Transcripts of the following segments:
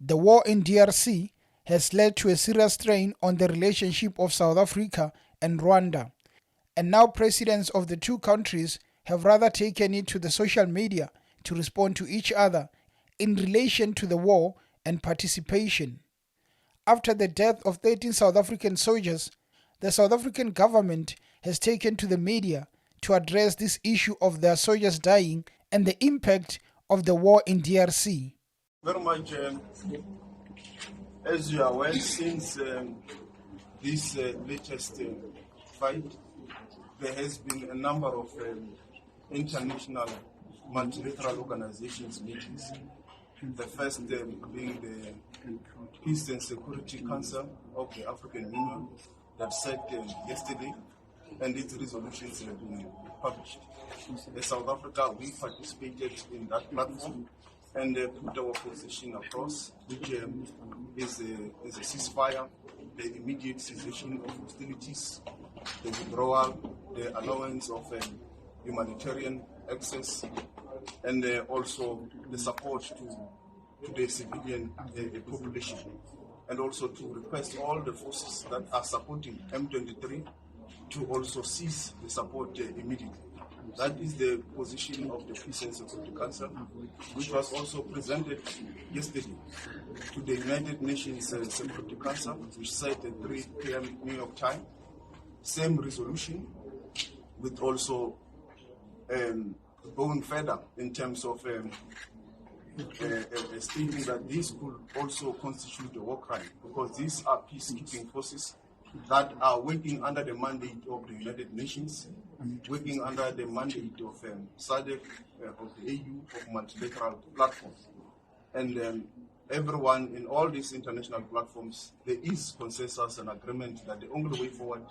The war in DRC has led to a serious strain on the relationship of South Africa and Rwanda, and now presidents of the two countries have rather taken it to the social media to respond to each other in relation to the war and participation. After the death of 13 South African soldiers, the South African government has taken to the media to address this issue of their soldiers dying and the impact of the war in DRC. Very much, as you are aware, since this latest fight, there has been a number of international multilateral organizations meetings. The first being the Peace and Security Council of the African Union that said yesterday, and its resolutions have been published. As South Africa, we participated in that platform and put our position across, which is a ceasefire, the immediate cessation of hostilities, the withdrawal, the allowance of humanitarian access, and also the support to the civilian population, and also to request all the forces that are supporting M23 to also cease the support immediately. That is the position of the Peace and Security Council, which was also presented yesterday to the United Nations Security Council, which said at 3 p.m. New York time. Same resolution, with also going further in terms of stating that this could also constitute a war crime, because these are peacekeeping forces that are working under the mandate of the United Nations, working under the mandate of SADC, of the AU, of multilateral platforms. And everyone in all these international platforms, there is consensus and agreement that the only way forward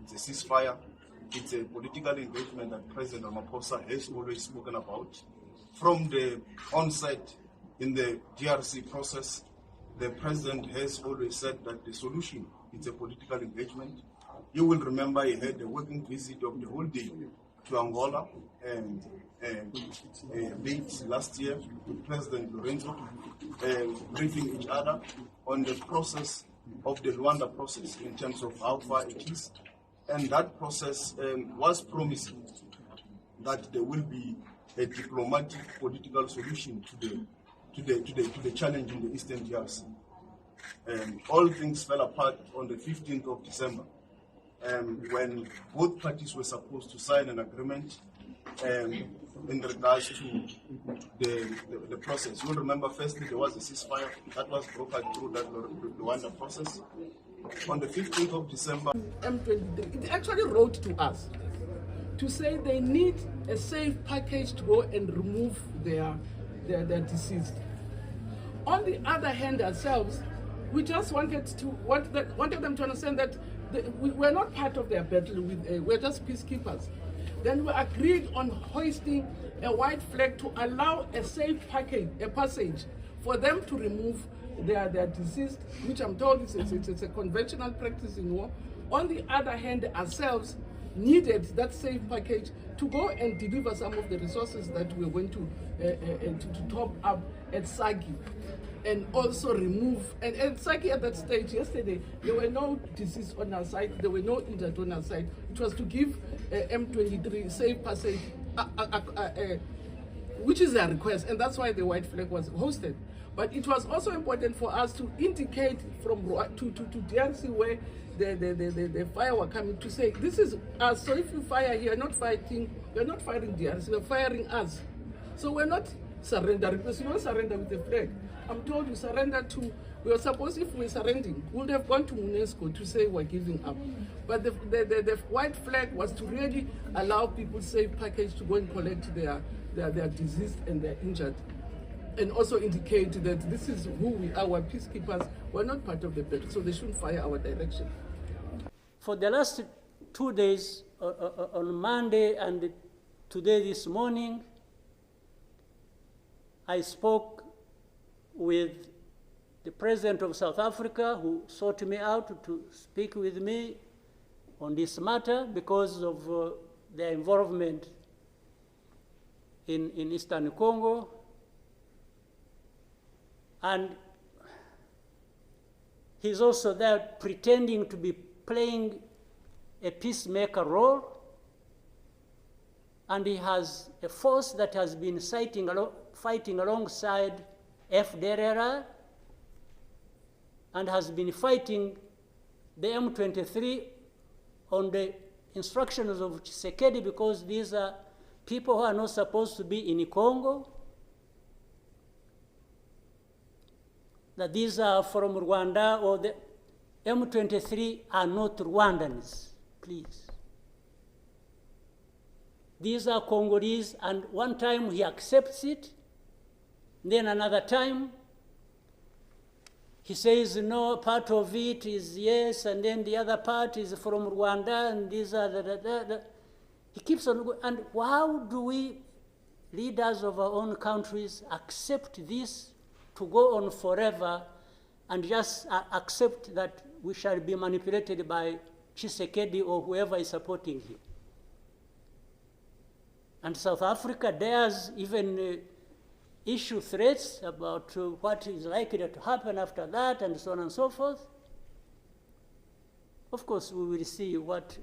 is a ceasefire. It's a political engagement that President Ramaphosa has always spoken about. From the onset in the DRC process, the President has always said that the solution is a political engagement. You will remember he had a working visit of the whole day to Angola and late last year with President Lorenzo, briefing each other on the process of the Rwanda process in terms of how far it is. And that process was promising that there will be a diplomatic political solution to the challenge in the Eastern DRC. All things fell apart on the 15th of December, when both parties were supposed to sign an agreement in regards to the process. You'll remember, firstly, there was a ceasefire that was brokered through that Rwanda process. On the 15th of December, M23, it actually wrote to us to say they need a safe package to go and remove their deceased. On the other hand, ourselves, we just wanted them to understand that we're not part of their battle. We're just peacekeepers. Then we agreed on hoisting a white flag to allow a safe passage for them to remove their deceased, which I'm told it's a conventional practice in war. On the other hand, ourselves needed that safe package to go and deliver some of the resources that we're going to top up at Sagi, and also remove, and at Sagi at that stage yesterday, there were no deceased on our side, there were no injured on our side. It was to give M23 safe passage, which is their request, and that's why the white flag was hosted. But it was also important for us to indicate from to DRC where the fire were coming, to say this is us. So if you fire here, not fighting, you're not firing DRC, you're firing us. So we're not surrendering, because you don't surrender with the flag. I'm told you surrender to, we were supposed, if we're surrendering, we would have gone to UNESCO to say we're giving up. But the white flag was to really allow people safe package to go and collect their deceased and their injured, and also indicate that this is who we are, we're peacekeepers, we're not part of the battle, so they shouldn't fire our direction. For the last 2 days, on Monday and today this morning, I spoke with the President of South Africa, who sought me out to speak with me on this matter because of their involvement in Eastern Congo. And He's also there pretending to be playing a peacemaker role, and he has a force that has been fighting alongside FDLR and has been fighting the M23 on the instructions of Tshisekedi, because these are people who are not supposed to be in Congo, that these are from Rwanda, or the M23 are not Rwandans, please. These are Congolese, and one time he accepts it, then another time he says, no, part of it is yes, and then the other part is from Rwanda, and these are He keeps on going. And how do we, leaders of our own countries, accept this to go on forever and just accept that we shall be manipulated by Tshisekedi or whoever is supporting him? And South Africa dares even issue threats about what is likely to happen after that, and so on and so forth. Of course, we will see what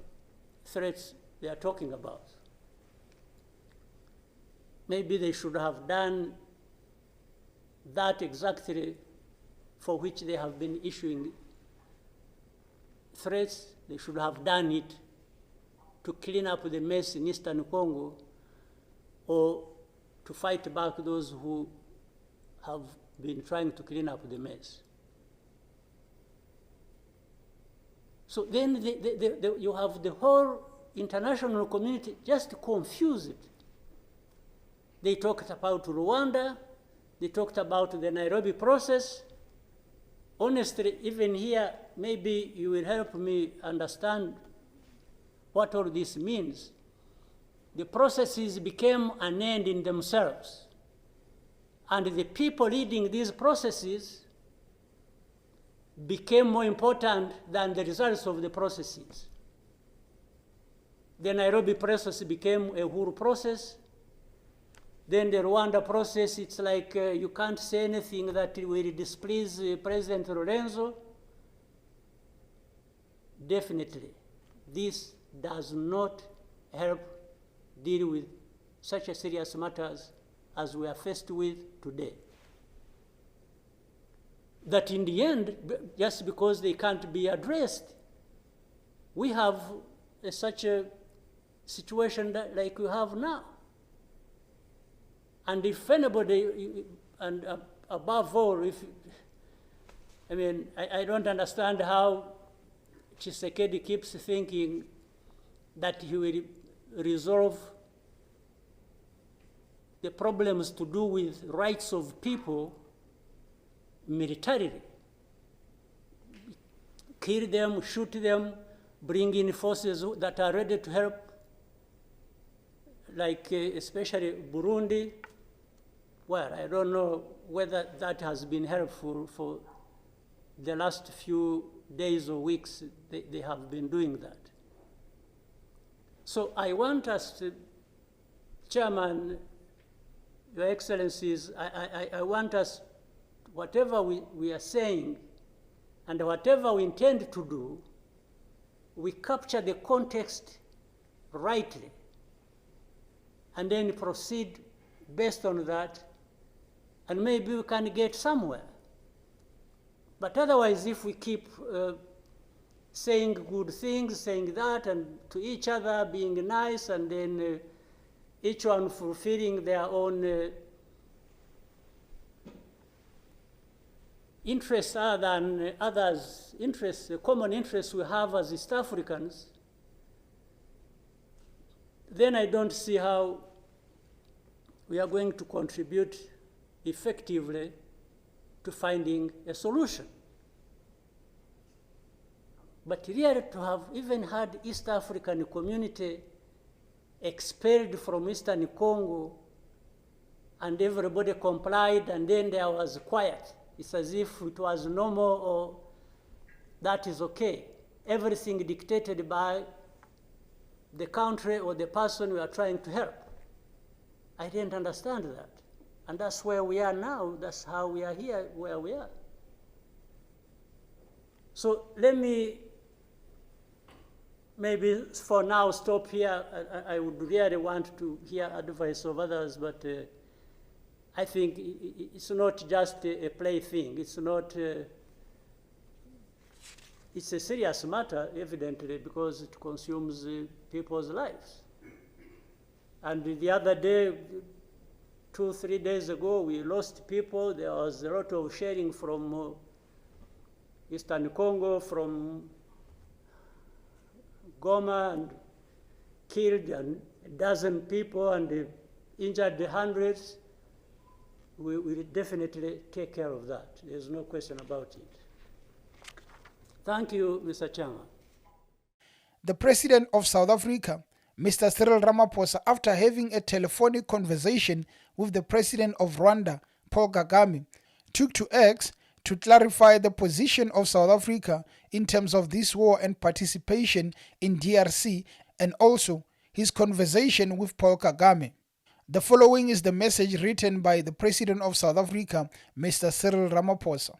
threats they are talking about. Maybe they should have done that exactly for which they have been issuing threats. They should have done it to clean up the mess in Eastern Congo, or to fight back those who have been trying to clean up the mess. So then you have the whole international community just confused. They talked about Rwanda, they talked about the Nairobi process. Honestly, even here, maybe you will help me understand what all this means. The processes became an end in themselves. And the people leading these processes became more important than the results of the processes. The Nairobi process became a Uhuru process. Then the Rwanda process, it's like you can't say anything that will displease President Lorenzo. Definitely, this does not help deal with such a serious matters as we are faced with today. That in the end, just because they can't be addressed, we have such a situation like we have now. And if anybody, and above all, I don't understand how Tshisekedi keeps thinking that he will resolve the problems to do with rights of people militarily. Kill them, shoot them, bring in forces that are ready to help, like especially Burundi. Well, I don't know whether that has been helpful for the last few days or weeks. They have been doing that. So I want us to, Chairman, Your Excellencies, I want us, whatever we are saying and whatever we intend to do, we capture the context rightly and then proceed based on that, and maybe we can get somewhere. But otherwise, if we keep saying good things, saying that, and to each other being nice, and then each one fulfilling their own interests other than others' interests, the common interests we have as East Africans, then I don't see how we are going to contribute effectively to finding a solution. But really, to have even had East African community expelled from Eastern Congo and everybody complied and then there was quiet, it's as if it was normal or that is okay. Everything dictated by the country or the person we are trying to help. I didn't understand that. And that's where we are now. That's how we are here, where we are. So let me maybe for now stop here. I would really want to hear advice of others, but I think it's not just a plaything. It's not. It's a serious matter, evidently, because it consumes people's lives. And the other day, 2-3 days ago, we lost people. There was a lot of sharing from Eastern Congo, from Goma, and killed and a dozen people and injured hundreds. We will definitely take care of that. There's no question about it. Thank you, Mr. Chairman. The President of South Africa, Mr. Cyril Ramaphosa, after having a telephonic conversation with the President of Rwanda, Paul Kagame, took to X to clarify the position of South Africa in terms of this war and participation in DRC, and also his conversation with Paul Kagame. The following is the message written by the President of South Africa, Mr. Cyril Ramaphosa.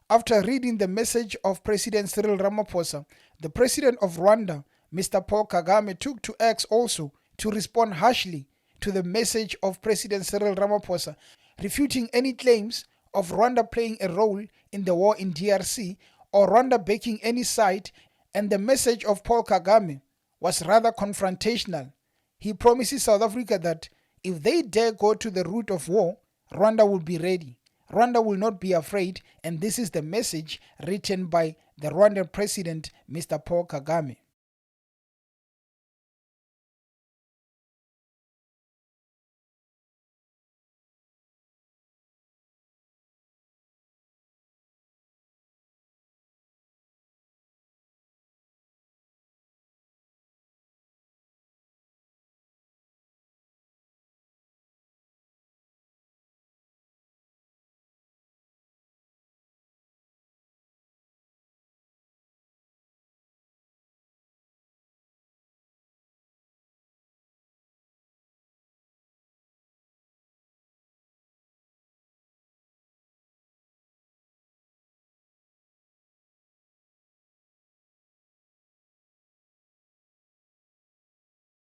After reading the message of President Cyril Ramaphosa, the President of Rwanda, Mr. Paul Kagame, took to X also to respond harshly to the message of President Cyril Ramaphosa, refuting any claims of Rwanda playing a role in the war in DRC or Rwanda backing any side, and the message of Paul Kagame was rather confrontational. He promises South Africa that if they dare go to the route of war, Rwanda will be ready. Rwanda will not be afraid, and this is the message written by the Rwandan President, Mr. Paul Kagame.